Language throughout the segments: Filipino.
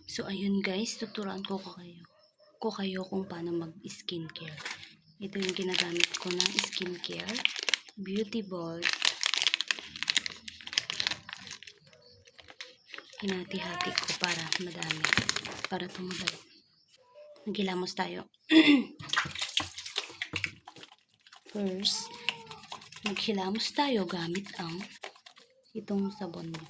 So, ayun guys, tuturuan ko kayo kung paano mag-skincare. Ito yung ginagamit ko ng skincare. Beauty Ball. Hinati-hati ko para madami. Para tumulay. Naghilamos tayo. First, naghilamos tayo gamit ang itong sabon mo.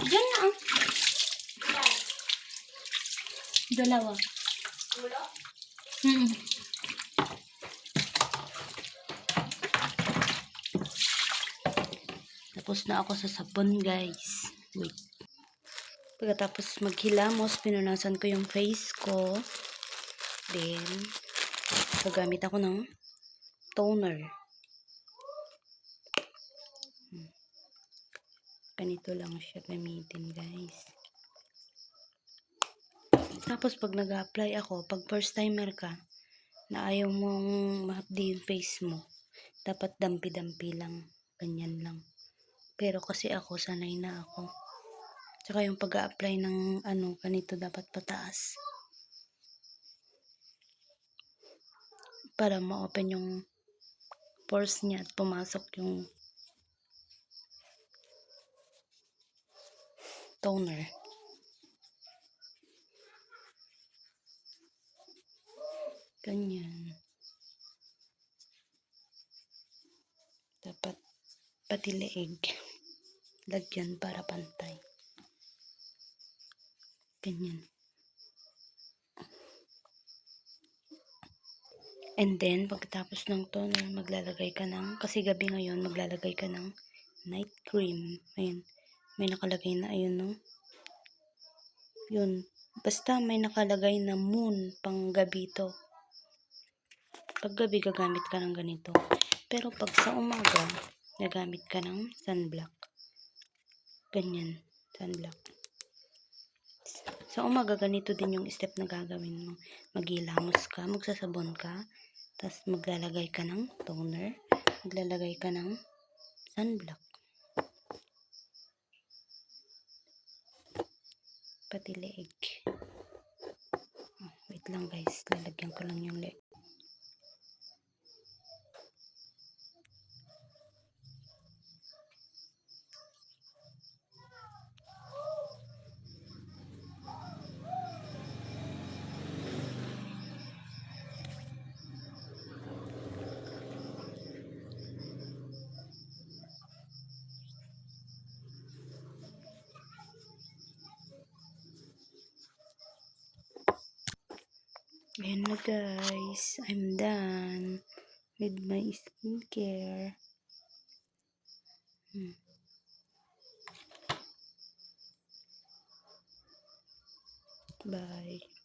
Diyan na. Dalawa. Tapos na ako sa sabon, guys. Wait. Pagkatapos maghilamos, pinunasan ko yung face ko. Then, gagamit ako ng toner. Ganito lang siya gamitin, guys. Tapos, pag nag-apply ako, pag first timer ka, na ayaw mong mahapdi yung face mo, dapat dampi-dampi lang. Ganyan lang. Pero kasi ako, sanay na ako. Tsaka yung pag-a-apply ng ganito dapat pataas. Para ma-open yung pores niya at pumasok yung toner. Ganyan. Dapat pati leeg lagyan para pantay. Ganyan. And then, pagkatapos ng toner, maglalagay ka ng, kasi gabi ngayon, maglalagay ka ng night cream. Ayun. May nakalagay na, ayun, no? Yun. Basta may nakalagay na moon pang gabi to. Pag gabi, gagamit ka ng ganito. Pero pag sa umaga, gagamit ka ng sunblock. Ganyan. Sunblock. Sa umaga, ganito din yung step na gagawin mo. Maghilamos ka, magsasabon ka, tapos maglalagay ka ng toner, maglalagay ka ng sunblock. Pati leeg. Wait lang guys, lalagyan ko lang yung leeg. Ayan na guys, I'm done with my skincare. Bye.